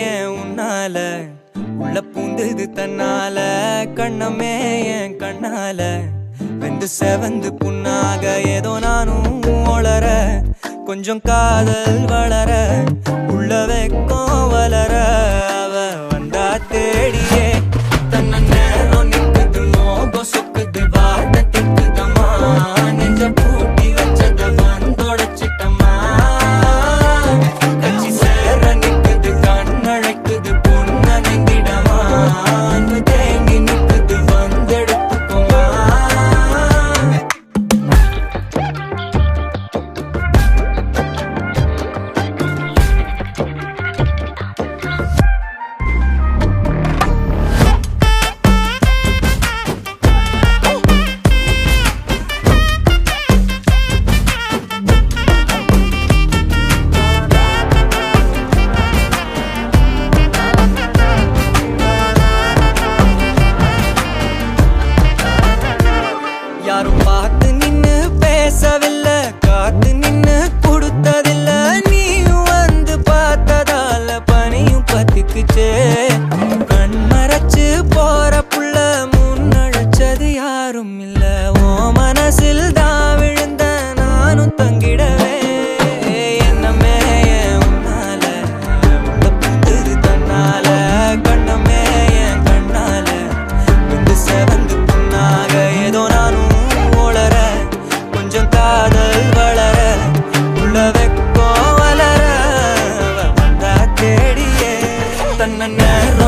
ஏன் உன்னால உள்ள பூந்தது தன்னால கண்ணமே என் கண்ணால வெந்து செவந்து புண்ணாக ஏதோ நானும் ஒளர கொஞ்சம் காதல் வளர உள்ள வெக்கம் வளர அவ வந்தா தேடியே தன்ன நேரம் நிக்குது மோகம் சொக்குது வார்த்தை திக்குதம்மா நெஞ்ச பூட்டி வச்சத வந்தொடச்சிட்டம்மா கட்சி சேர நிக்குது கண்ணழைக்குது பொண்ண நெங்கிடமா அன்பு தேங்கி நிக்குது வந்தெடுத்துக்கோமா யாரும் பார்த்து நின்னு பேசவில்லை காத்து நின்னு கொடுத்ததில்ல நீயும் வந்து பார்த்ததால பனியும் பத்திக்குச்சே கண் மறைச்சு போற புள்ள முன்னழைச்சது யாரும் இல்ல ஓ மனசில் தான் விழுந்த நானும் தங்கிடவே என்னமே உன்னால உள்ள புந்தது தன்னால கண்ணமே என் கண்ணால வந்து செவந்து புண்ணாக ஏதோ நானும் கொஞ்சம் காதல் வளர உள்ள வெக்கம் வளர வந்தா தேடியே தன்ன நேரம்